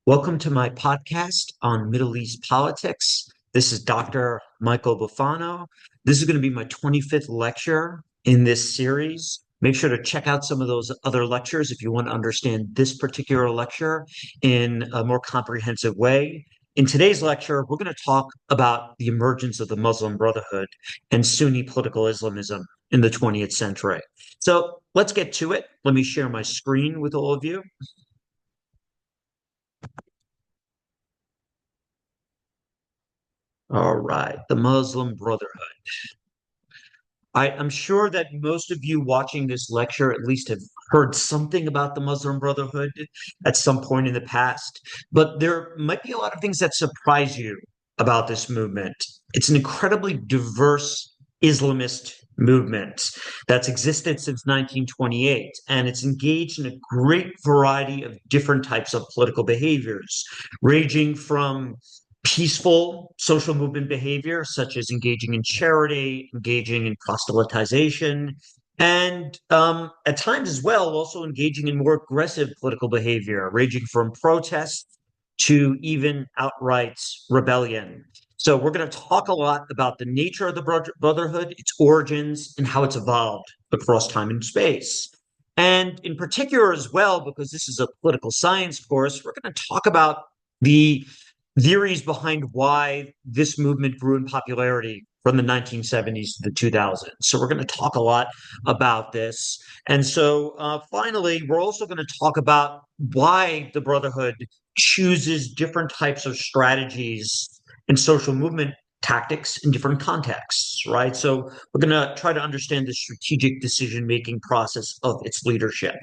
Welcome to my podcast on Middle East politics. This is Dr. Michael Buffano. This is going to be my 25th lecture in this series. Make sure to check out some of those other lectures if you want to understand this particular lecture in a more comprehensive way. In today's lecture, we're going to talk about the emergence of the Muslim Brotherhood and Sunni political Islamism in the 20th century. So let's get to it. Let me share my screen with all of you. All right, the Muslim Brotherhood. I'm sure that most of you watching this lecture at least have heard something about the Muslim Brotherhood at some point in the past, but there might be a lot of things that surprise you about this movement. It's an incredibly diverse Islamist movement that's existed since 1928, and it's engaged in a great variety of different types of political behaviors, ranging from peaceful social movement behavior, such as engaging in charity, engaging in proselytization, and at times as well, also engaging in more aggressive political behavior, ranging from protests to even outright rebellion. So, we're going to talk a lot about the nature of the Brotherhood, its origins, and how it's evolved across time and space. And in particular, as well, because this is a political science course, we're going to talk about the theories behind why this movement grew in popularity from the 1970s to the 2000s. So we're going to talk a lot about this. And so finally, we're also going to talk about why the Brotherhood chooses different types of strategies and social movement tactics in different contexts, right? So we're going to try to understand the strategic decision-making process of its leadership.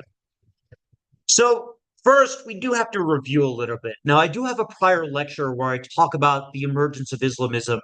So first, we do have to review a little bit. Now, I do have a prior lecture where I talk about the emergence of Islamism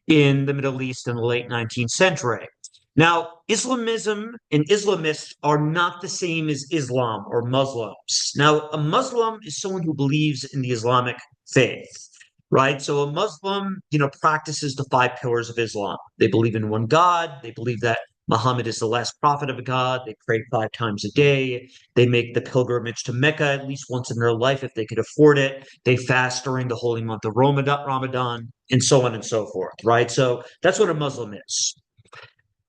in the Middle East in the late 19th century. Now, Islamism and Islamists are not the same as Islam or Muslims. Now, a Muslim is someone who believes in the Islamic faith, right? So a Muslim, practices the five pillars of Islam. They believe in one God. They believe that Muhammad is the last prophet of God. They pray 5 times a day. They make the pilgrimage to Mecca at least once in their life if they could afford it. They fast during the holy month of Ramadan, and so on and so forth, right? So that's what a Muslim is.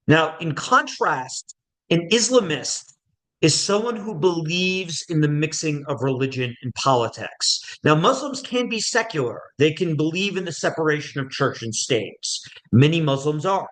Now, in contrast, an Islamist is someone who believes in the mixing of religion and politics. Now, Muslims can be secular. They can believe in the separation of church and state. Many Muslims are.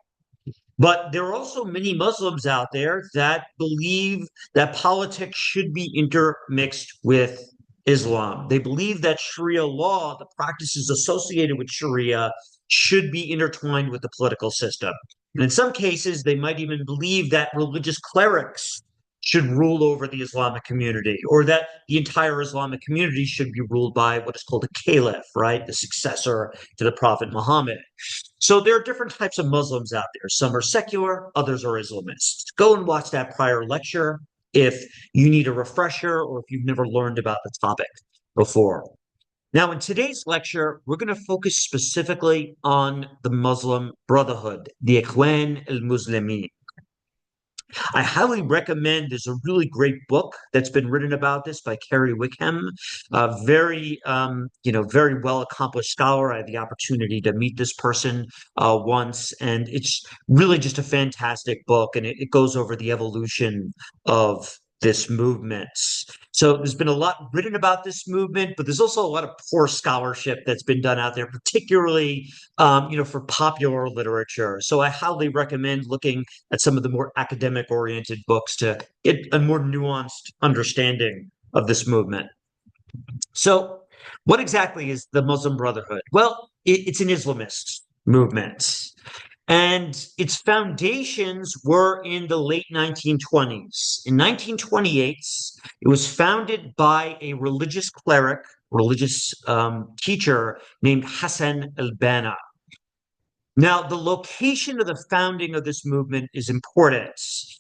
But there are also many Muslims out there that believe that politics should be intermixed with Islam. They believe that Sharia law, the practices associated with Sharia, should be intertwined with the political system. And in some cases, they might even believe that religious clerics should rule over the Islamic community, or that the entire Islamic community should be ruled by what is called a caliph, right? The successor to the Prophet Muhammad. So there are different types of Muslims out there. Some are secular, others are Islamists. Go and watch that prior lecture if you need a refresher or if you've never learned about the topic before. Now, in today's lecture, we're going to focus specifically on the Muslim Brotherhood, the Ikhwan al-Muslimin. I highly recommend. There's a really great book that's been written about this by Kerry Wickham, a very well accomplished scholar. I had the opportunity to meet this person once, and it's really just a fantastic book, and it goes over the evolution of this movement. So there's been a lot written about this movement, but there's also a lot of poor scholarship that's been done out there, particularly for popular literature. So I highly recommend looking at some of the more academic oriented books to get a more nuanced understanding of this movement. So, what exactly is the Muslim Brotherhood? Well, it's an Islamist movement. And its foundations were in the late 1920s. In 1928, it was founded by a religious cleric, religious teacher named Hassan al-Banna. Now, the location of the founding of this movement is important.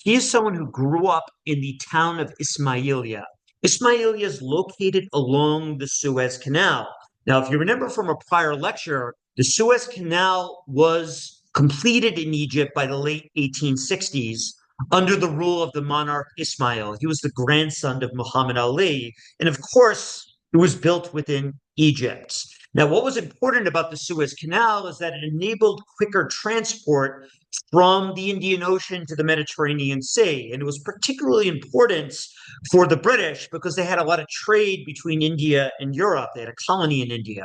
He is someone who grew up in the town of Ismailia. Ismailia is located along the Suez Canal. Now, if you remember from a prior lecture, the Suez Canal was completed in Egypt by the late 1860s under the rule of the monarch Ismail. He was the grandson of Muhammad Ali. And of course, It was built within Egypt. Now, what was important about the Suez Canal is that it enabled quicker transport from the Indian Ocean to the Mediterranean Sea. And it was particularly important for the British because they had a lot of trade between India and Europe. They had a colony in India.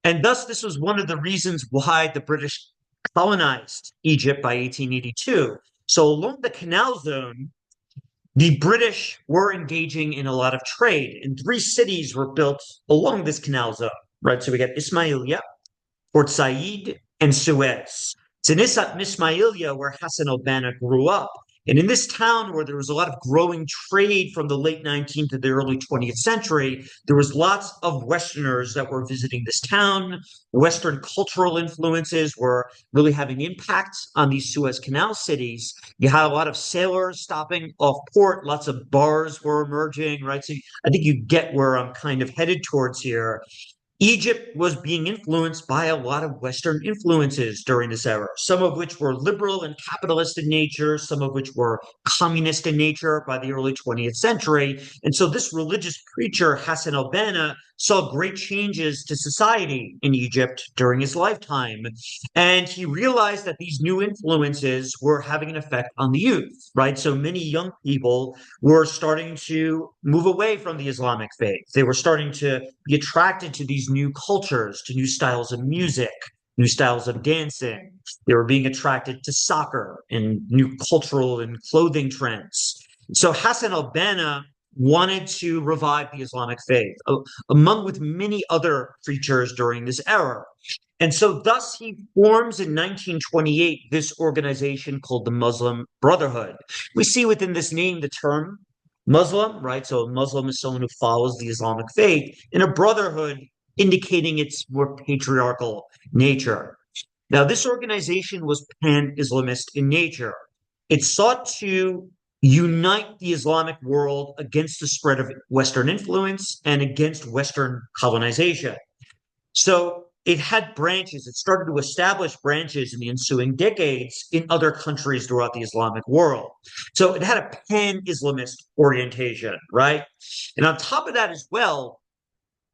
And thus, this was one of the reasons why the British colonized Egypt by 1882. So, along the canal zone, the British were engaging in a lot of trade, and three cities were built along this canal zone, right? So we got Ismailia, Port Said, and Suez. It's in Ismailia where Hassan al-Banna grew up. And in this town where there was a lot of growing trade from the late 19th to the early 20th century, there was lots of Westerners that were visiting this town. Western cultural influences were really having impact on these Suez Canal cities. You had a lot of sailors stopping off port, lots of bars were emerging, right? So I think you get where I'm kind of headed towards here. Egypt was being influenced by a lot of Western influences during this era, some of which were liberal and capitalist in nature, some of which were communist in nature by the early 20th century. And so this religious preacher, Hassan al-Banna, saw great changes to society in Egypt during his lifetime. And he realized that these new influences were having an effect on the youth, right? So many young people were starting to move away from the Islamic faith. They were starting to be attracted to these new cultures, to new styles of music, new styles of dancing. They were being attracted to soccer and new cultural and clothing trends. So Hassan al-Banna wanted to revive the Islamic faith, among with many other preachers during this era. And so thus he forms in 1928 this organization called the Muslim Brotherhood. We see within this name the term Muslim, right? So a Muslim is someone who follows the Islamic faith, and a brotherhood indicating its more patriarchal nature. Now, this organization was pan-Islamist in nature. It sought to unite the Islamic world against the spread of Western influence and against Western colonization. So it had branches. It started to establish branches in the ensuing decades in other countries throughout the Islamic world. So it had a pan-Islamist orientation, right? And on top of that as well,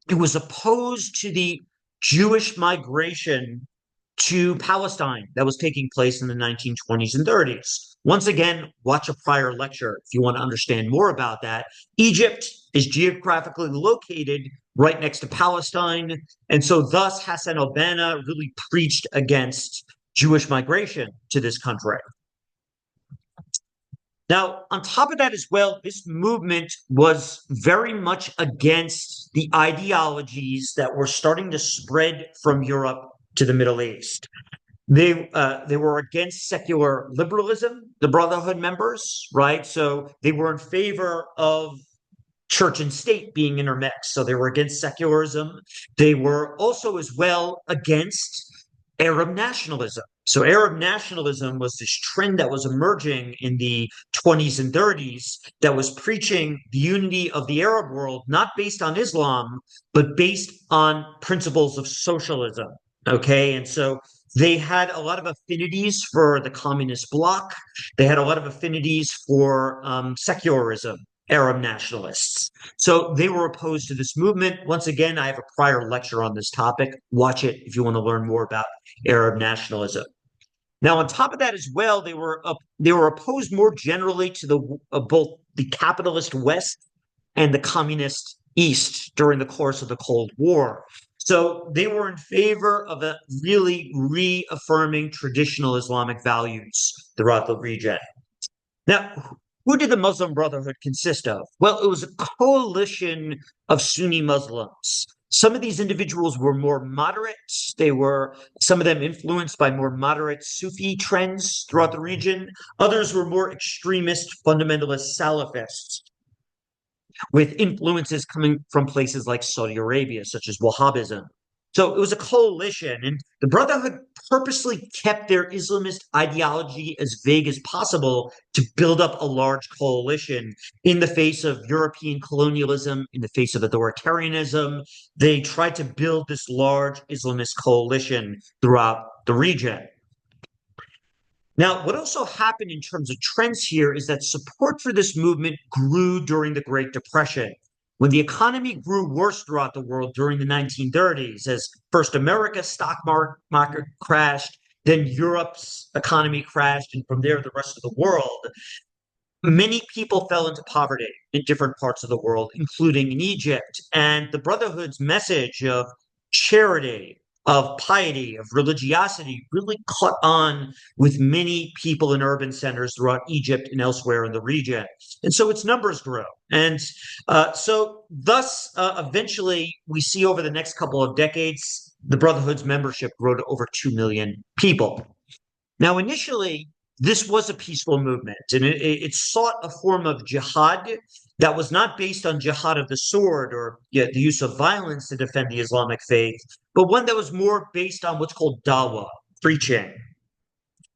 it was opposed to the Jewish migration to Palestine that was taking place in the 1920s and 30s. Once again, watch a prior lecture if you want to understand more about that. Egypt is geographically located right next to Palestine. And so thus Hassan al-Banna really preached against Jewish migration to this country. Now, on top of that as well, this movement was very much against the ideologies that were starting to spread from Europe to the Middle East. They were against secular liberalism, the Brotherhood members, right? So they were in favor of church and state being intermixed. So they were against secularism. They were also as well against Arab nationalism. So Arab nationalism was this trend that was emerging in the 20s and 30s that was preaching the unity of the Arab world, not based on Islam, but based on principles of socialism. Okay. And so they had a lot of affinities for the communist bloc. They had a lot of affinities for secularism, Arab nationalists. So they were opposed to this movement. Once again, I have a prior lecture on this topic. Watch it if you want to learn more about Arab nationalism. Now, on top of that as well, they were opposed more generally to both the capitalist West and the communist East during the course of the Cold War. So they were in favor of a really reaffirming traditional Islamic values throughout the region. Now, who did the Muslim Brotherhood consist of? Well, it was a coalition of Sunni Muslims. Some of these individuals were more moderate. Some of them influenced by more moderate Sufi trends throughout the region. Others were more extremist, fundamentalist Salafists, with influences coming from places like Saudi Arabia, such as Wahhabism. So it was a coalition, and the Brotherhood purposely kept their Islamist ideology as vague as possible to build up a large coalition in the face of European colonialism, in the face of authoritarianism. They tried to build this large Islamist coalition throughout the region. Now, what also happened in terms of trends here is that support for this movement grew during the Great Depression. When the economy grew worse throughout the world during the 1930s, as first America's stock market crashed, then Europe's economy crashed, and from there, the rest of the world, many people fell into poverty in different parts of the world, including in Egypt. And the Brotherhood's message of charity, of piety, of religiosity really caught on with many people in urban centers throughout Egypt and elsewhere in the region. And so its numbers grew. And eventually, we see over the next couple of decades, the Brotherhood's membership grew to over 2 million people. Now, initially, this was a peaceful movement, and it sought a form of jihad that was not based on jihad of the sword or the use of violence to defend the Islamic faith, but one that was more based on what's called dawah, preaching.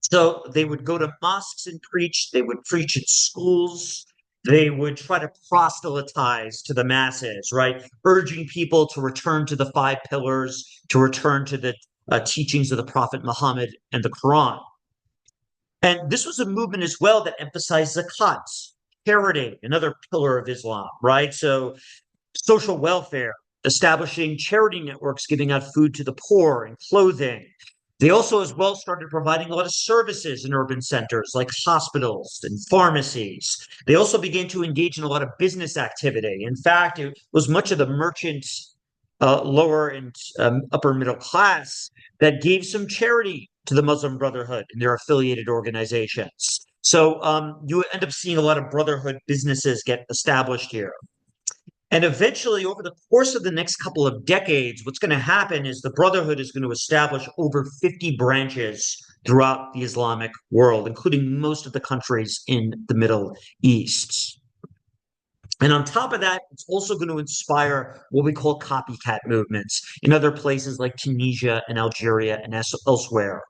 So they would go to mosques and preach, they would preach in schools, they would try to proselytize to the masses, right? Urging people to return to the five pillars, to return to the teachings of the Prophet Muhammad and the Quran. And this was a movement as well that emphasized zakat, charity, another pillar of Islam, right? So social welfare, establishing charity networks, giving out food to the poor and clothing. They also, as well, started providing a lot of services in urban centers like hospitals and pharmacies. They also began to engage in a lot of business activity. In fact, it was much of the merchant, lower and upper middle class that gave some charity to the Muslim Brotherhood and their affiliated organizations. So you end up seeing a lot of Brotherhood businesses get established here. And eventually, over the course of the next couple of decades, what's going to happen is the Brotherhood is going to establish over 50 branches throughout the Islamic world, including most of the countries in the Middle East. And on top of that, it's also going to inspire what we call copycat movements in other places like Tunisia and Algeria and elsewhere.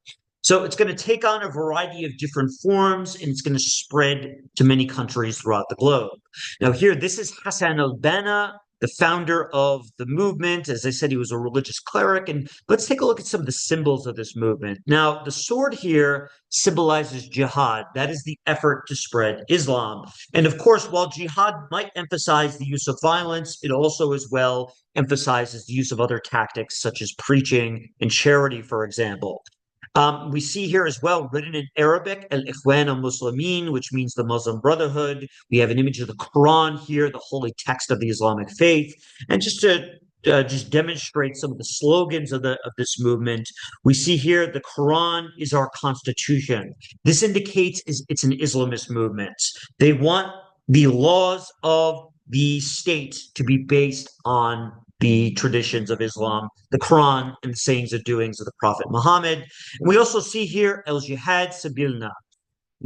So it's going to take on a variety of different forms and it's going to spread to many countries throughout the globe. Now, here, this is Hassan al-Banna, the founder of the movement. As I said, he was a religious cleric. And let's take a look at some of the symbols of this movement. Now, the sword here symbolizes jihad. That is the effort to spread Islam. And of course, while jihad might emphasize the use of violence, it also as well emphasizes the use of other tactics such as preaching and charity, for example. We see here as well, written in Arabic, Al-Ikhwan al-Muslimin, which means the Muslim Brotherhood. We have an image of the Quran here, the holy text of the Islamic faith. And just to just demonstrate some of the slogans of this movement, we see here the Quran is our constitution. This indicates it's an Islamist movement. They want the laws of the state to be based on the traditions of Islam, the Quran, and the sayings and doings of the Prophet Muhammad. And we also see here El Jihad Sabilna.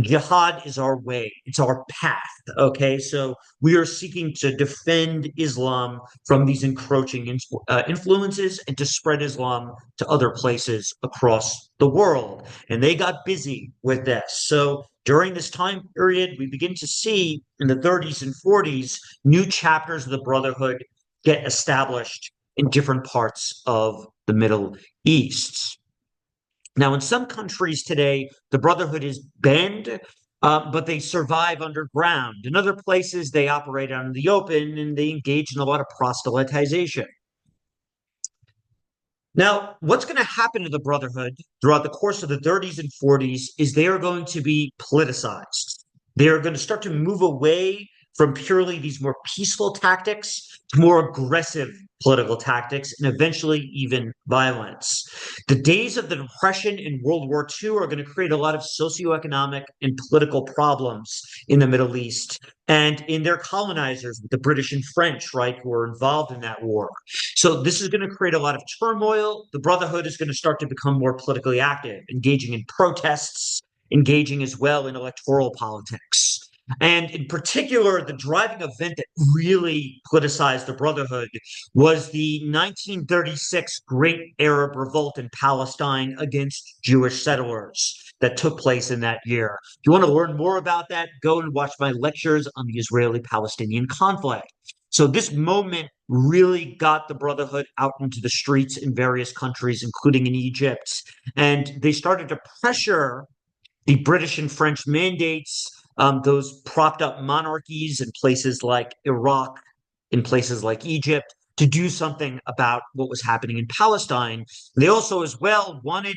Jihad is our way, it's our path. Okay, so we are seeking to defend Islam from these encroaching influences and to spread Islam to other places across the world. And they got busy with this. So during this time period, we begin to see in the 30s and 40s new chapters of the Brotherhood get established in different parts of the Middle East. Now, in some countries today, the Brotherhood is banned, but they survive underground. In other places, they operate out in the open and they engage in a lot of proselytization. Now, what's going to happen to the Brotherhood throughout the course of the 30s and 40s is they are going to be politicized. They are going to start to move away from purely these more peaceful tactics to more aggressive political tactics and eventually even violence. The days of the Depression in World War II are going to create a lot of socioeconomic and political problems in the Middle East and in their colonizers, the British and French, right, who were involved in that war. So this is going to create a lot of turmoil. The Brotherhood is going to start to become more politically active, engaging in protests, engaging as well in electoral politics. And in particular, the driving event that really politicized the Brotherhood was the 1936 Great Arab Revolt in Palestine against Jewish settlers that took place in that year. If you want to learn more about that, go and watch my lectures on the Israeli-Palestinian conflict. So this moment really got the Brotherhood out into the streets in various countries, including in Egypt. And they started to pressure the British and French mandates, those propped up monarchies in places like Iraq in places like Egypt to do something about what was happening in Palestine. They also, as well, wanted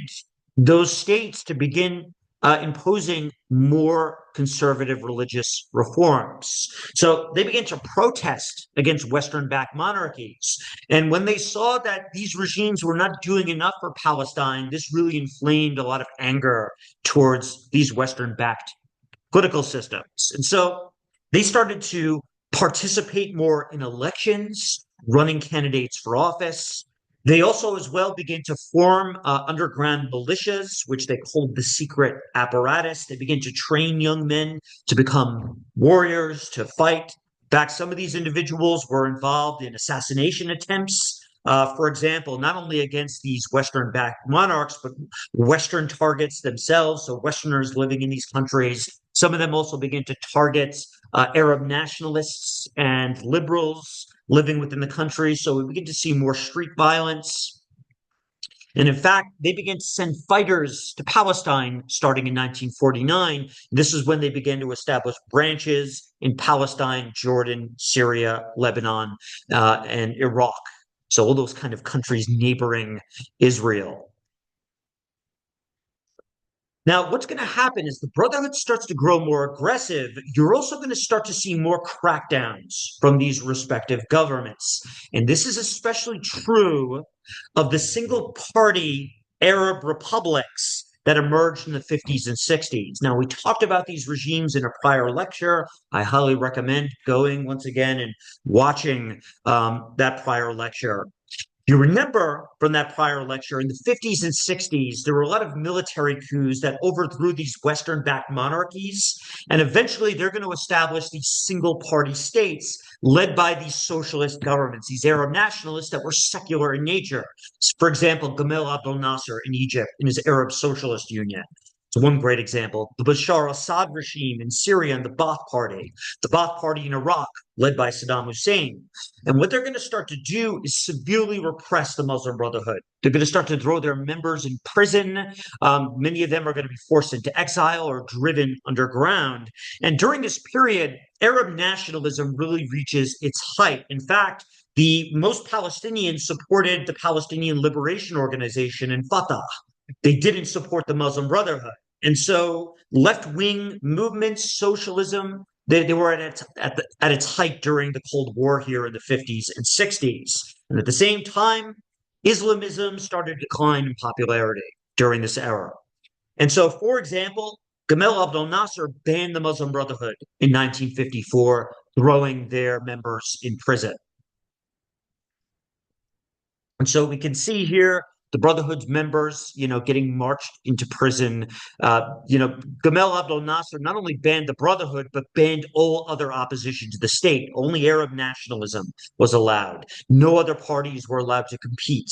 those states to begin imposing more conservative religious reforms. So they began to protest against Western backed monarchies. And when they saw that these regimes were not doing enough for Palestine, this really inflamed a lot of anger towards these Western backed political systems. And so they started to participate more in elections, running candidates for office. They also, as well, began to form underground militias, which they called the secret apparatus. They began to train young men to become warriors, to fight. In fact, some of these individuals were involved in assassination attempts. For example, not only against these Western backed monarchs, but Western targets themselves. So, Westerners living in these countries. Some of them also began to target Arab nationalists and liberals living within the country. So we begin to see more street violence. And in fact, they began to send fighters to Palestine starting in 1949. This is when they began to establish branches in Palestine, Jordan, Syria, Lebanon, and Iraq. So all those kind of countries neighboring Israel. Now, what's going to happen is the Brotherhood starts to grow more aggressive. You're also going to start to see more crackdowns from these respective governments. And this is especially true of the single party Arab republics that emerged in the 50s and 60s. Now, we talked about these regimes in a prior lecture. I highly recommend going once again and watching that prior lecture. You remember from that prior lecture, in the 50s and 60s, there were a lot of military coups that overthrew these Western backed monarchies. And eventually, they're going to establish these single party states led by these socialist governments, these Arab nationalists that were secular in nature. For example, Gamal Abdel Nasser in Egypt in his Arab Socialist Union. It's one great example. The Bashar Assad regime in Syria and the Ba'ath Party in Iraq, led by Saddam Hussein. And what they're going to start to do is severely repress the Muslim Brotherhood. They're going to start to throw their members in prison. Many of them are going to be forced into exile or driven underground. And during this period, Arab nationalism really reaches its height. In fact, the most Palestinians supported the Palestinian Liberation Organization and Fatah. They didn't support the Muslim Brotherhood. And so left-wing movements, socialism, they were at its height during the Cold War here in the 50s and 60s. And at the same time, Islamism started to decline in popularity during this era. And so, for example, Gamal Abdel Nasser banned the Muslim Brotherhood in 1954, throwing their members in prison. And so we can see here the Brotherhood's members, getting marched into prison. Gamal Abdel Nasser not only banned the Brotherhood, but banned all other opposition to the state. Only Arab nationalism was allowed. No other parties were allowed to compete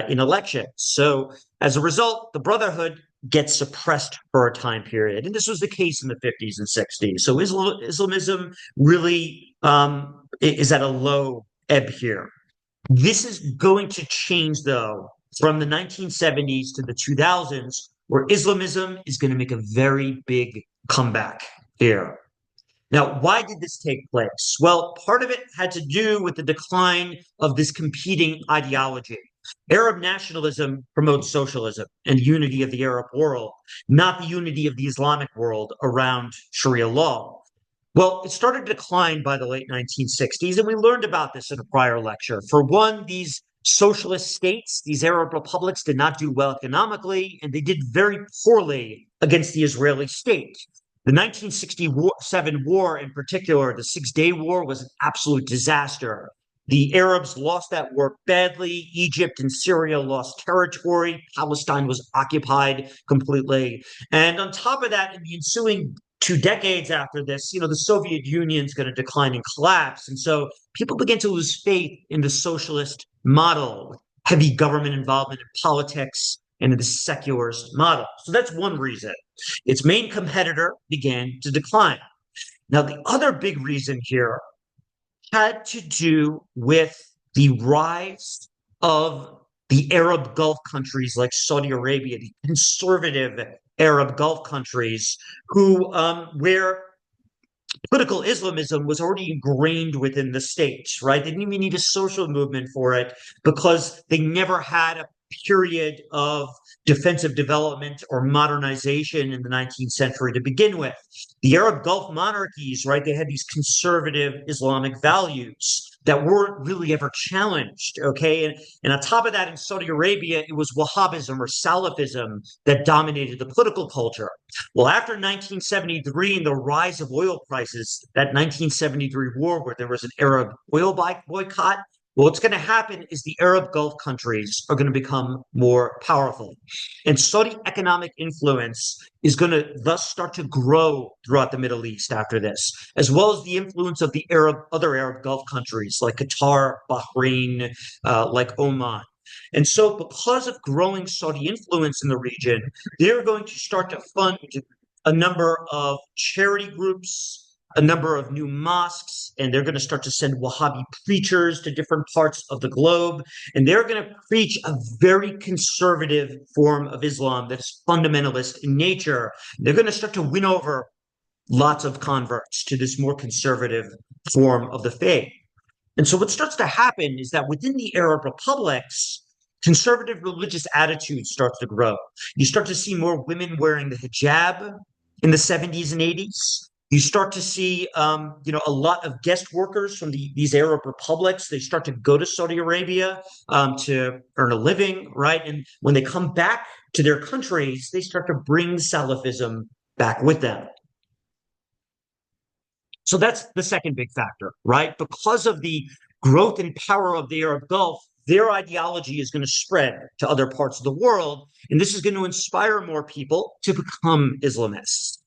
in elections. So as a result, the Brotherhood gets suppressed for a time period. And this was the case in the 50s and 60s. So Islamism really is at a low ebb here. This is going to change, though, from the 1970s to the 2000s, where Islamism is going to make a very big comeback here. Now, why did this take place? Well, part of it had to do with the decline of this competing ideology. Arab nationalism promotes socialism and unity of the Arab world, not the unity of the Islamic world around Sharia law. Well, it started to decline by the late 1960s, and we learned about this in a prior lecture. For one, these socialist states, these Arab republics, did not do well economically, and they did very poorly against the Israeli state. The 1967 war, in particular, the Six-Day War, was an absolute disaster. The Arabs lost that war badly. Egypt and Syria lost territory. Palestine was occupied completely. And on top of that, in the ensuing 2 decades after this, the Soviet Union's going to decline and collapse. And so people begin to lose faith in the socialist model, heavy government involvement in politics, and in the secularist model. So that's one reason. Its main competitor began to decline. Now, the other big reason here had to do with the rise of the Arab Gulf countries like Saudi Arabia, the conservative Arab Gulf countries, where Political Islamism was already ingrained within the states, right? They didn't even need a social movement for it because they never had a period of defensive development or modernization in the 19th century to begin with. The Arab Gulf monarchies, right, they had these conservative Islamic values that weren't really ever challenged, okay? And on top of that, in Saudi Arabia, it was Wahhabism or Salafism that dominated the political culture. Well, after 1973 and the rise of oil prices, that 1973 war where there was an Arab oil boycott, well, what's going to happen is the Arab Gulf countries are going to become more powerful. And Saudi economic influence is going to thus start to grow throughout the Middle East after this, as well as the influence of the other Arab Gulf countries like Qatar, Bahrain, like Oman. And so, because of growing Saudi influence in the region, they're going to start to fund a number of charity groups, a number of new mosques, and they're going to start to send Wahhabi preachers to different parts of the globe. And they're going to preach a very conservative form of Islam that's fundamentalist in nature. They're going to start to win over lots of converts to this more conservative form of the faith. And so what starts to happen is that within the Arab republics, conservative religious attitudes start to grow. You start to see more women wearing the hijab in the 70s and 80s. You start to see, a lot of guest workers from these Arab republics. They start to go to Saudi Arabia to earn a living, right? And when they come back to their countries, they start to bring Salafism back with them. So that's the second big factor, right? Because of the growth and power of the Arab Gulf, their ideology is going to spread to other parts of the world. And this is going to inspire more people to become Islamists.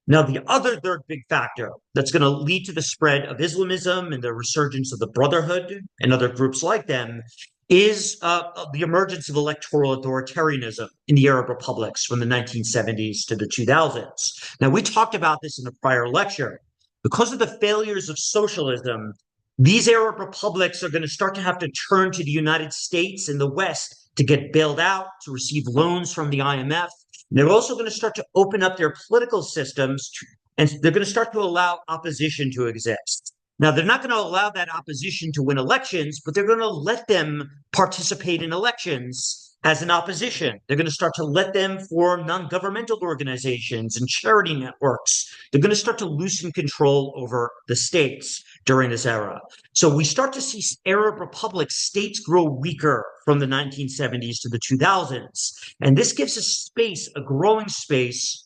Now, the other third big factor that's going to lead to the spread of Islamism and the resurgence of the Brotherhood and other groups like them is the emergence of electoral authoritarianism in the Arab republics from the 1970s to the 2000s. Now, we talked about this in a prior lecture. Because of the failures of socialism, these Arab republics are going to start to have to turn to the United States and the West to get bailed out, to receive loans from the IMF. And they're also going to start to open up their political systems, and they're going to start to allow opposition to exist. Now, they're not going to allow that opposition to win elections, but they're going to let them participate in elections as an opposition. They're going to start to let them form non-governmental organizations and charity networks. They're going to start to loosen control over the states during this era. So we start to see Arab republic states grow weaker from the 1970s to the 2000s. And this gives us space, a growing space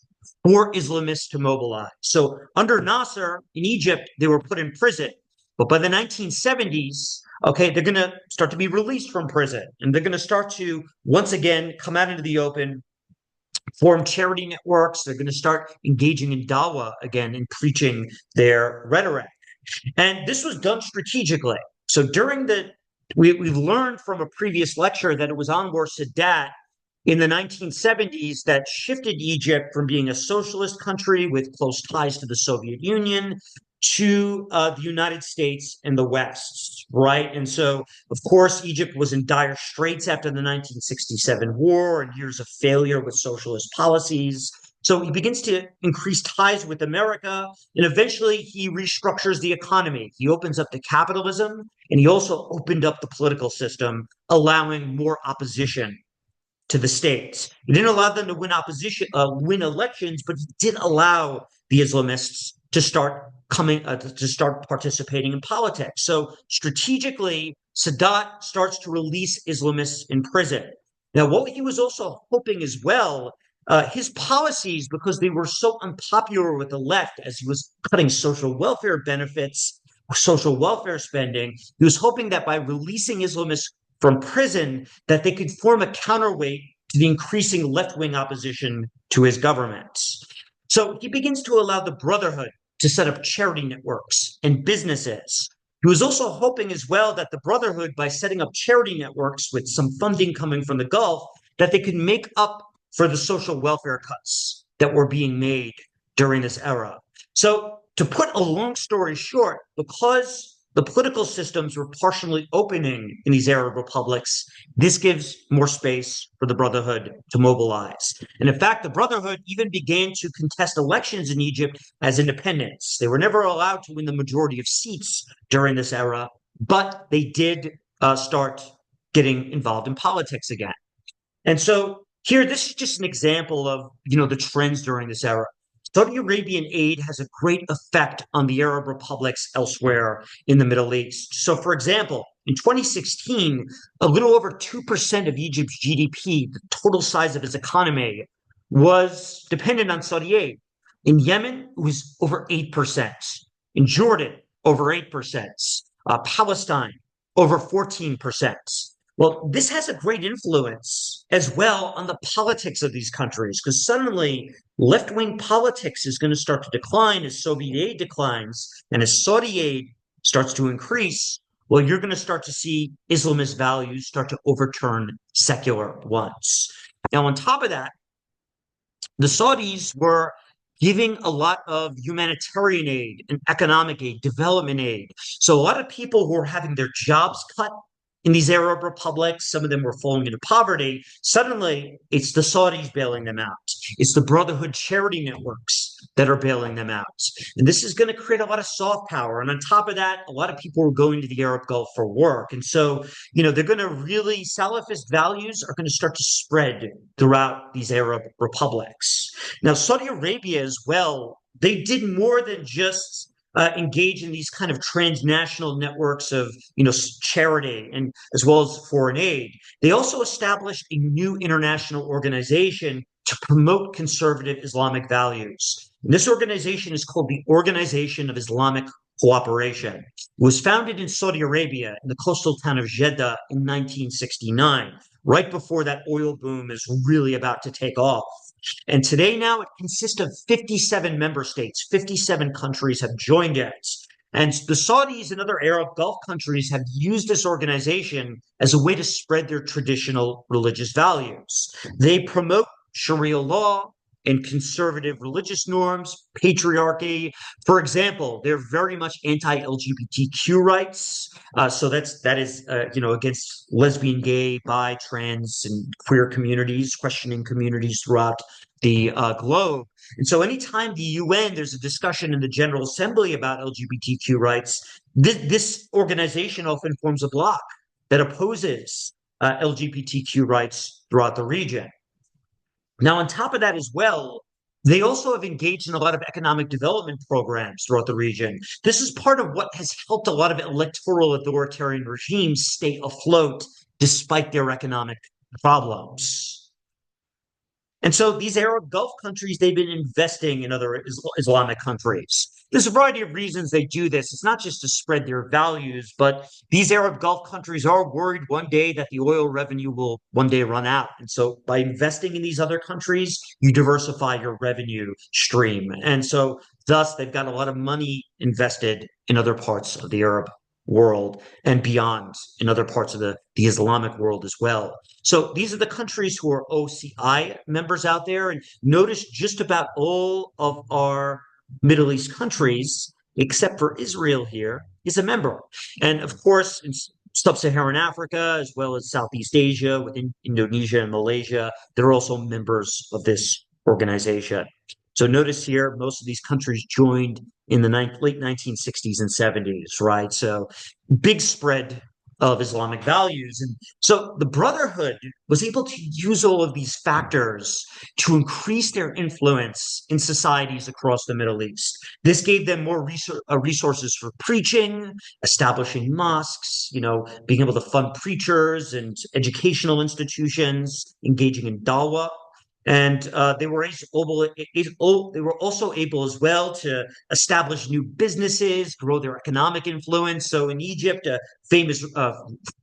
for Islamists to mobilize. So under Nasser in Egypt, they were put in prison. But by the 1970s, okay, they're going to start to be released from prison, and they're going to start to once again come out into the open, form charity networks. They're going to start engaging in dawah again and preaching their rhetoric. And this was done strategically. So we've learned from a previous lecture that it was Anwar Sadat in the 1970s that shifted Egypt from being a socialist country with close ties to the Soviet Union to the United States and the West, right? And so, of course, Egypt was in dire straits after the 1967 war and years of failure with socialist policies. So he begins to increase ties with America, and eventually he restructures the economy. He opens up to capitalism, and he also opened up the political system, allowing more opposition to the states. He didn't allow them to win elections, but he did allow the Islamists to start participating in politics. So strategically, Sadat starts to release Islamists in prison. Now, what he was also hoping as well, his policies, because they were so unpopular with the left, as he was cutting social welfare benefits, social welfare spending, he was hoping that by releasing Islamists from prison, that they could form a counterweight to the increasing left-wing opposition to his government. So he begins to allow the Brotherhood to set up charity networks and businesses. He was also hoping as well that the Brotherhood, by setting up charity networks with some funding coming from the Gulf, that they could make up for the social welfare cuts that were being made during this era. So to put a long story short, because the political systems were partially opening in these Arab republics, this gives more space for the Brotherhood to mobilize. And in fact, the Brotherhood even began to contest elections in Egypt as independents. They were never allowed to win the majority of seats during this era, but they did start getting involved in politics again. And so here, this is just an example of, the trends during this era. Saudi Arabian aid has a great effect on the Arab republics elsewhere in the Middle East. So, for example, in 2016, a little over 2% of Egypt's GDP, the total size of its economy, was dependent on Saudi aid. In Yemen, it was over 8%. In Jordan, over 8%. Palestine, over 14%. Well, this has a great influence as well on the politics of these countries because suddenly left-wing politics is going to start to decline as Soviet aid declines and as Saudi aid starts to increase. Well, you're going to start to see Islamist values start to overturn secular ones. Now, on top of that, the Saudis were giving a lot of humanitarian aid and economic aid, development aid. So a lot of people who were having their jobs cut in these Arab republics, some of them were falling into poverty. Suddenly, it's the Saudis bailing them out. It's the Brotherhood charity networks that are bailing them out. And this is going to create a lot of soft power. And on top of that, a lot of people are going to the Arab Gulf for work. And so, they're going to really, Salafist values are going to start to spread throughout these Arab republics. Now, Saudi Arabia as well, they did more than just engage in these kind of transnational networks of, charity and as well as foreign aid. They also established a new international organization to promote conservative Islamic values. And this organization is called the Organization of Islamic Cooperation. It was founded in Saudi Arabia in the coastal town of Jeddah in 1969, right before that oil boom is really about to take off. And today now it consists of 57 member states, 57 countries have joined it. And the Saudis and other Arab Gulf countries have used this organization as a way to spread their traditional religious values. They promote Sharia law and conservative religious norms, patriarchy. For example, they're very much anti-LGBTQ rights. So that is against lesbian, gay, bi, trans, and queer communities, questioning communities throughout the globe. And so anytime the UN, there's a discussion in the General Assembly about LGBTQ rights, this organization often forms a bloc that opposes LGBTQ rights throughout the region. Now, on top of that as well, they also have engaged in a lot of economic development programs throughout the region. This is part of what has helped a lot of electoral authoritarian regimes stay afloat despite their economic problems. And so these Arab Gulf countries, they've been investing in other Islamic countries. There's a variety of reasons they do this. It's not just to spread their values, but these Arab Gulf countries are worried one day that the oil revenue will one day run out. And so by investing in these other countries, you diversify your revenue stream. And so thus they've got a lot of money invested in other parts of the Arab world and beyond in other parts of the Islamic world as well. So these are the countries who are OCI members out there. And notice just about all of our Middle East countries, except for Israel here, is a member. And of course, in sub-Saharan Africa, as well as Southeast Asia, within Indonesia and Malaysia, they're also members of this organization. So notice here, most of these countries joined in the late 1960s and 70s, right? So big spread of Islamic values. And so the Brotherhood was able to use all of these factors to increase their influence in societies across the Middle East. This gave them more resources for preaching, establishing mosques, being able to fund preachers and educational institutions, engaging in dawah. And they were also able as well to establish new businesses, grow their economic influence. So in Egypt, a famous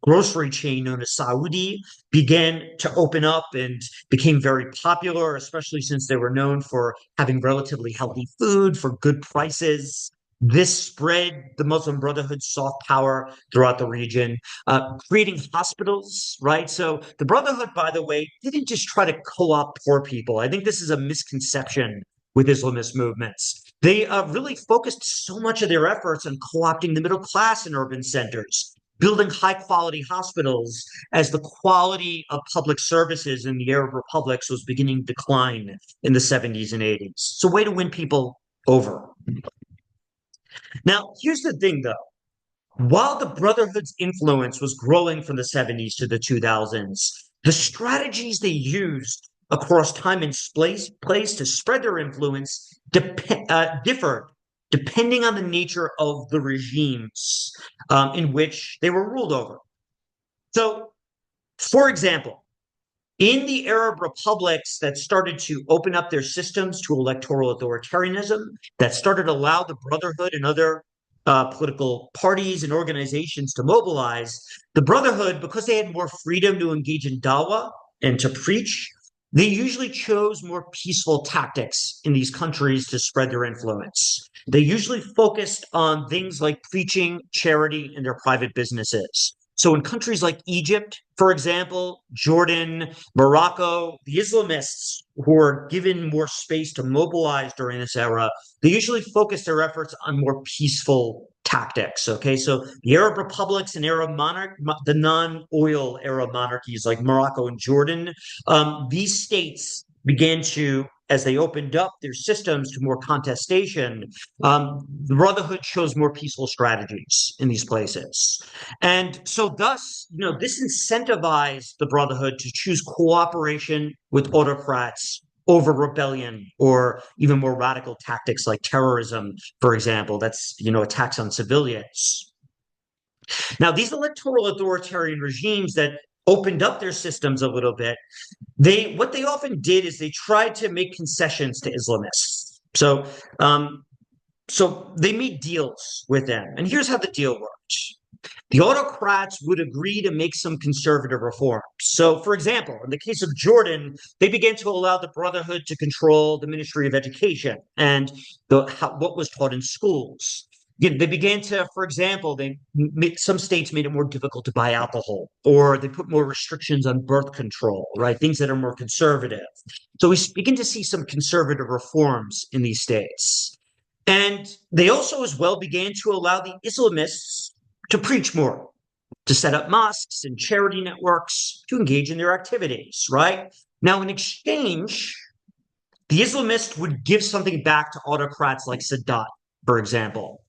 grocery chain known as Saudi began to open up and became very popular, especially since they were known for having relatively healthy food for good prices. This spread the Muslim Brotherhood's soft power throughout the region, creating hospitals, right? So the Brotherhood, by the way, didn't just try to co-opt poor people. I think this is a misconception with Islamist movements. They really focused so much of their efforts on co-opting the middle class in urban centers, building high quality hospitals as the quality of public services in the Arab republics was beginning to decline in the 70s and 80s. It's a way to win people over. Now, here's the thing though. While the Brotherhood's influence was growing from the 70s to the 2000s, the strategies they used across time and place to spread their influence differed depending on the nature of the regimes in which they were ruled over. So, for example, in the Arab republics that started to open up their systems to electoral authoritarianism, that started to allow the Brotherhood and other political parties and organizations to mobilize, the Brotherhood, because they had more freedom to engage in dawah and to preach, they usually chose more peaceful tactics in these countries to spread their influence. They usually focused on things like preaching, charity, and their private businesses. So in countries like Egypt, for example, Jordan, Morocco, the Islamists who are given more space to mobilize during this era, they usually focus their efforts on more peaceful tactics. Okay, so the Arab republics and the non-oil Arab monarchies like Morocco and Jordan, these states began to, as they opened up their systems to more contestation, the Brotherhood chose more peaceful strategies in these places. And so thus, this incentivized the Brotherhood to choose cooperation with autocrats over rebellion or even more radical tactics like terrorism, for example, that's, attacks on civilians. Now, these electoral authoritarian regimes that opened up their systems a little bit, what they often did is they tried to make concessions to Islamists. So they made deals with them. And here's how the deal worked. The autocrats would agree to make some conservative reforms. So, for example, in the case of Jordan, they began to allow the Brotherhood to control the Ministry of Education and what was taught in schools. They began to, for example, some states made it more difficult to buy alcohol, or they put more restrictions on birth control, right? Things that are more conservative. So we begin to see some conservative reforms in these states. And they also, as well, began to allow the Islamists to preach more, to set up mosques and charity networks, to engage in their activities, right? Now, in exchange, the Islamists would give something back to autocrats like Sadat, for example.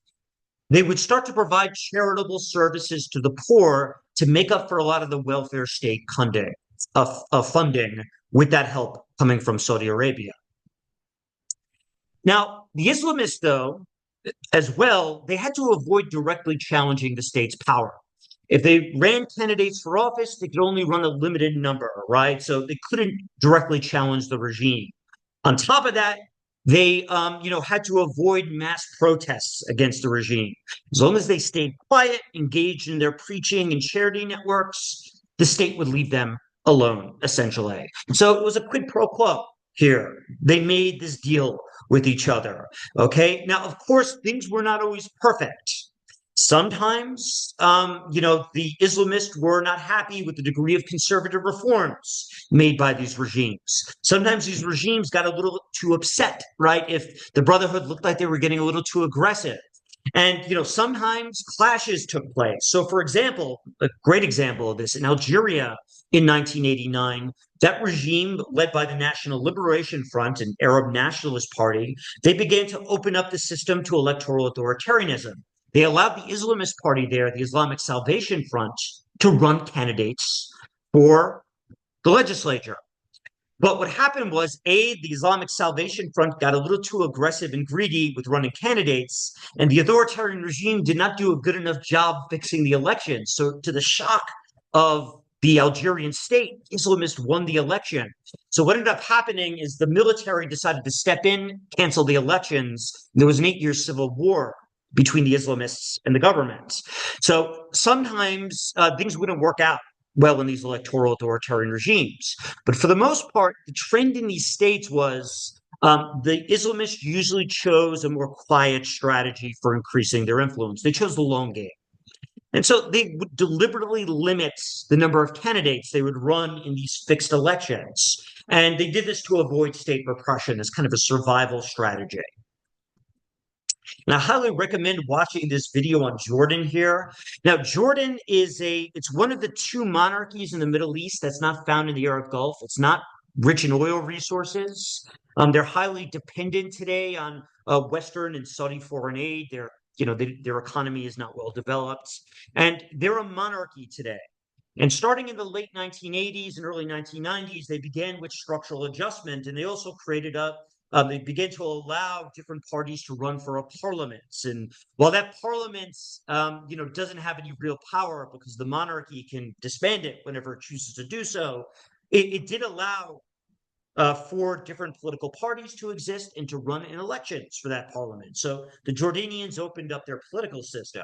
They would start to provide charitable services to the poor to make up for a lot of the welfare state funding with that help coming from Saudi Arabia. Now, the Islamists, though, as well, they had to avoid directly challenging the state's power. If they ran candidates for office, they could only run a limited number, right? So they couldn't directly challenge the regime. On top of that, they, had to avoid mass protests against the regime. As long as they stayed quiet, engaged in their preaching and charity networks, the state would leave them alone, essentially. So it was a quid pro quo here. They made this deal with each other. Okay. Now, of course, things were not always perfect. Sometimes, the Islamists were not happy with the degree of conservative reforms made by these regimes. Sometimes these regimes got a little too upset, right? If the Brotherhood looked like they were getting a little too aggressive. And, sometimes clashes took place. So, for example, a great example of this in Algeria in 1989, that regime, led by the National Liberation Front, an Arab nationalist party, they began to open up the system to electoral authoritarianism. They allowed the Islamist party there, the Islamic Salvation Front, to run candidates for the legislature. But what happened was, the Islamic Salvation Front got a little too aggressive and greedy with running candidates, and the authoritarian regime did not do a good enough job fixing the elections. So, to the shock of the Algerian state, Islamists won the election. So what ended up happening is the military decided to step in, cancel the elections. There was an 8-year civil war between the Islamists and the government. So sometimes things wouldn't work out well in these electoral authoritarian regimes. But for the most part, the trend in these states was the Islamists usually chose a more quiet strategy for increasing their influence. They chose the long game. And so they would deliberately limit the number of candidates they would run in these fixed elections. And they did this to avoid state repression as kind of a survival strategy. And I highly recommend watching this video on Jordan here. Now, Jordan it's one of the two monarchies in the Middle East that's not found in the Arab Gulf. It's not rich in oil resources. They're highly dependent today on Western and Saudi foreign aid. Their economy is not well developed, and they're a monarchy today. And starting in the late 1980s and early 1990s, they began with structural adjustment, and they also they began to allow different parties to run for a parliament. And while that parliament, doesn't have any real power because the monarchy can disband it whenever it chooses to do so, it did allow for different political parties to exist and to run in elections for that parliament. So the Jordanians opened up their political system.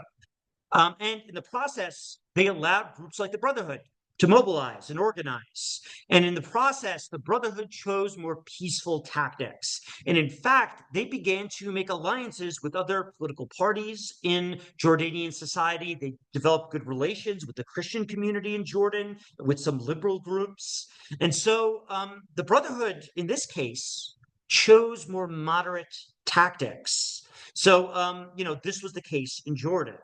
And in the process, they allowed groups like the Brotherhood to mobilize and organize. And in the process, the Brotherhood chose more peaceful tactics. And in fact, they began to make alliances with other political parties in Jordanian society. They developed good relations with the Christian community in Jordan, with some liberal groups. And so the Brotherhood, in this case, chose more moderate tactics. So, this was the case in Jordan.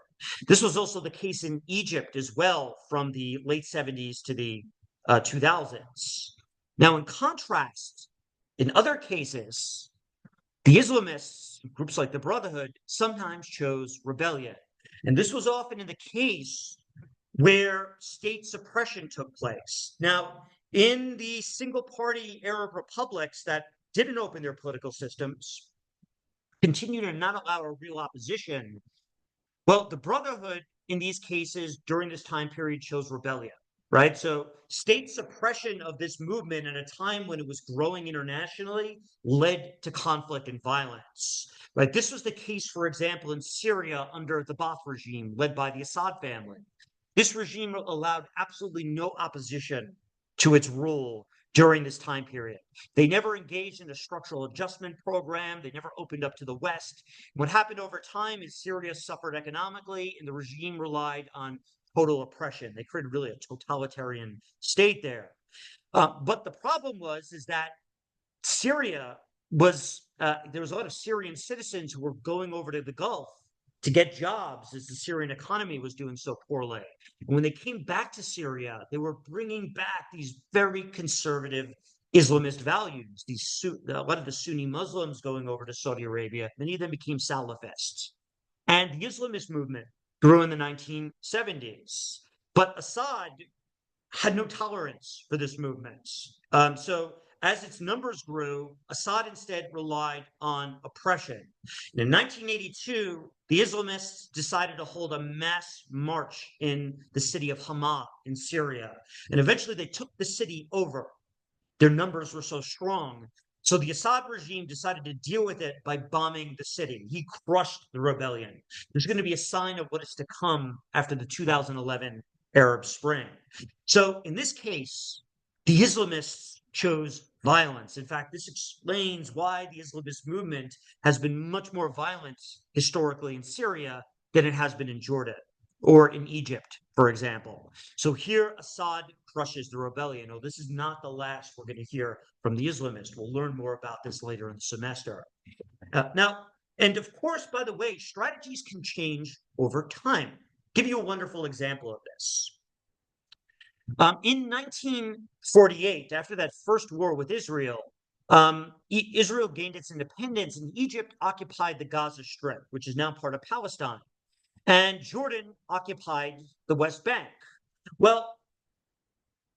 This was also the case in Egypt as well from the late 70s to the 2000s. Now, in contrast, in other cases, the Islamists, groups like the Brotherhood, sometimes chose rebellion. And this was often in the case where state suppression took place. Now, in the single party Arab republics that didn't open their political systems, continue to not allow a real opposition, well, the Brotherhood in these cases during this time period chose rebellion, right? So state suppression of this movement at a time when it was growing internationally led to conflict and violence, right? This was the case, for example, in Syria under the Ba'ath regime led by the Assad family. This regime allowed absolutely no opposition to its rule during this time period. They never engaged in a structural adjustment program. They never opened up to the West. What happened over time is Syria suffered economically, and the regime relied on total oppression. They created really a totalitarian state there. But the problem is that Syria there was a lot of Syrian citizens who were going over to the Gulf to get jobs as the Syrian economy was doing so poorly. And when they came back to Syria, they were bringing back these very conservative Islamist values. A lot of the Sunni Muslims going over to Saudi Arabia, many of them became Salafists. And the Islamist movement grew in the 1970s. But Assad had no tolerance for this movement. So as its numbers grew, Assad instead relied on oppression. And in 1982, the Islamists decided to hold a mass march in the city of Hama in Syria. And eventually they took the city over. Their numbers were so strong. So the Assad regime decided to deal with it by bombing the city. He crushed the rebellion. There's going to be a sign of what is to come after the 2011 Arab Spring. So in this case, the Islamists chose violence. In fact, this explains why the Islamist movement has been much more violent historically in Syria than it has been in Jordan or in Egypt, for example. So here, Assad crushes the rebellion. Oh, this is not the last we're going to hear from the Islamists. We'll learn more about this later in the semester. Now, and of course, by the way, strategies can change over time. Give you a wonderful example of this. In 1948, after that first war with Israel, Israel gained its independence, and Egypt occupied the Gaza Strip, which is now part of Palestine, and Jordan occupied the West Bank. Well,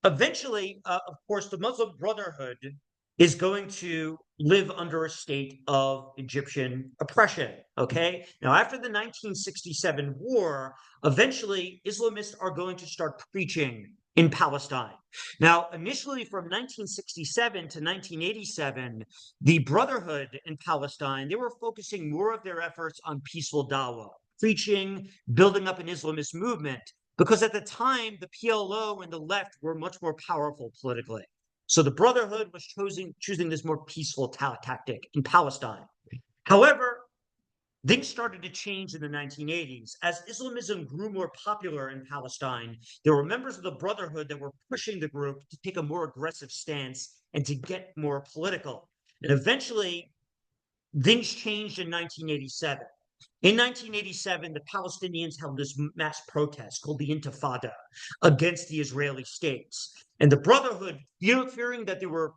eventually, of course, the Muslim Brotherhood is going to live under a state of Egyptian oppression. Okay. Now, after the 1967 war, eventually Islamists are going to start preaching in Palestine. Now, initially from 1967 to 1987, the Brotherhood in Palestine, they were focusing more of their efforts on peaceful dawah, preaching, building up an Islamist movement, because at the time, the PLO and the left were much more powerful politically. So the Brotherhood was choosing this more peaceful tactic in Palestine. However, things started to change in the 1980s. As Islamism grew more popular in Palestine, there were members of the Brotherhood that were pushing the group to take a more aggressive stance and to get more political. And eventually, things changed in 1987. In 1987, the Palestinians held this mass protest called the Intifada against the Israeli states. And the Brotherhood, fearing that they were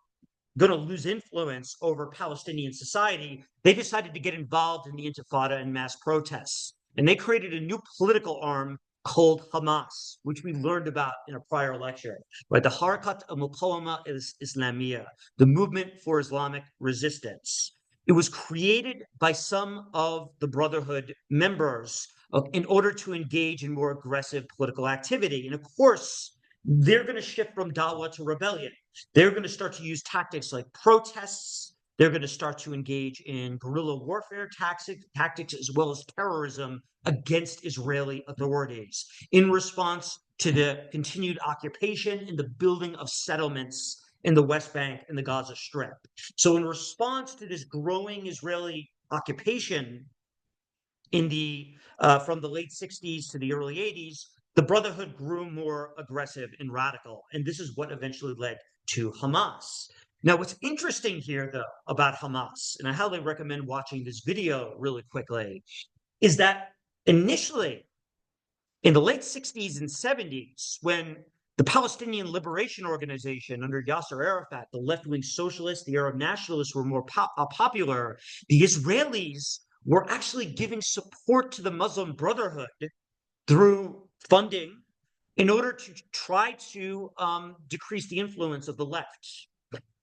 going to lose influence over Palestinian society, they decided to get involved in the Intifada and mass protests. And they created a new political arm called Hamas, which we learned about in a prior lecture, right? The Harakat al-Muqawama Islamiyah, the movement for Islamic resistance. It was created by some of the Brotherhood members in order to engage in more aggressive political activity. And of course, they're going to shift from dawah to rebellion. They're going to start to use tactics like protests. They're going to start to engage in guerrilla warfare tactics as well as terrorism against Israeli authorities in response to the continued occupation and the building of settlements in the West Bank and the Gaza Strip. So in response to this growing Israeli occupation in the from the late 60s to the early 80s, the Brotherhood grew more aggressive and radical. And this is what eventually led to Hamas. Now, what's interesting here, though, about Hamas, and I highly recommend watching this video really quickly, is that initially in the late 60s and 70s, when the Palestinian Liberation Organization under Yasser Arafat, the left-wing socialists, the Arab nationalists were more popular, the Israelis were actually giving support to the Muslim Brotherhood through funding in order to try to decrease the influence of the left.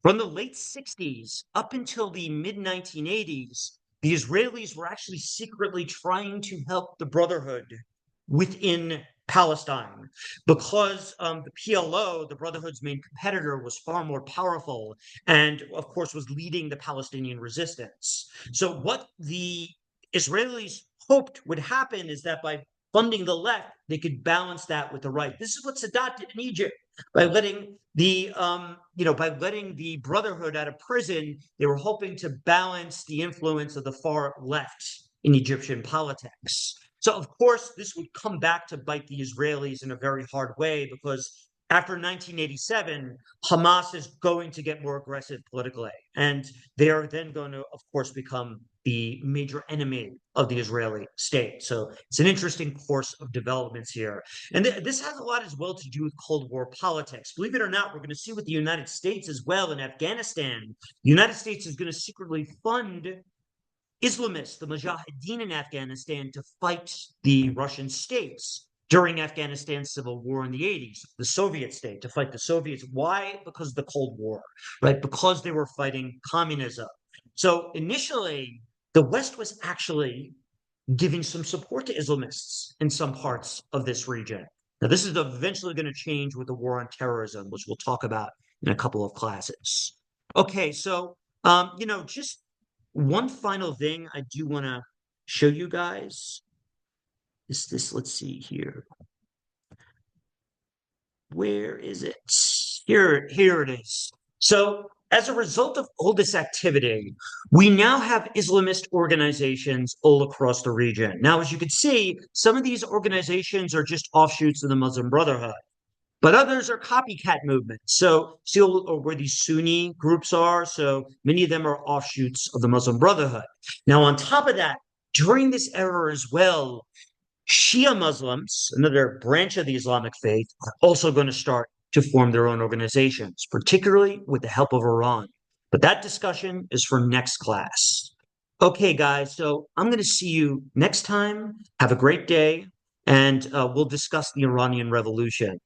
From the late 60s up until the mid-1980s, the Israelis were actually secretly trying to help the Brotherhood within Palestine because the PLO, the Brotherhood's main competitor, was far more powerful and, of course, was leading the Palestinian resistance. So what the Israelis hoped would happen is that by funding the left, they could balance that with the right. This is what Sadat did in Egypt by letting the Brotherhood out of prison. They were hoping to balance the influence of the far left in Egyptian politics. So, of course, this would come back to bite the Israelis in a very hard way because after 1987, Hamas is going to get more aggressive politically. And they are then going to, of course, become the major enemy of the Israeli state. So it's an interesting course of developments here. And this has a lot as well to do with Cold War politics. Believe it or not, we're going to see with the United States as well in Afghanistan. The United States is going to secretly fund Islamists, the Mujahideen in Afghanistan, to fight the Russian states during Afghanistan's civil war in the 80s, the Soviet state, to fight the Soviets. Why? Because of the Cold War, right? Because they were fighting communism. So initially, the West was actually giving some support to Islamists in some parts of this region. Now, this is eventually going to change with the war on terrorism, which we'll talk about in a couple of classes. Okay, so, just one final thing I do want to show you guys is this. Let's see here. Where is it? Here it is. So, as a result of all this activity, we now have Islamist organizations all across the region. Now, as you can see, some of these organizations are just offshoots of the Muslim Brotherhood, but others are copycat movements. So, see where these Sunni groups are? So, many of them are offshoots of the Muslim Brotherhood. Now, on top of that, during this era as well, Shia Muslims, another branch of the Islamic faith, are also going to start to form their own organizations, particularly with the help of Iran. But that discussion is for next class. Okay, guys, so I'm going to see you next time. Have a great day, and we'll discuss the Iranian Revolution.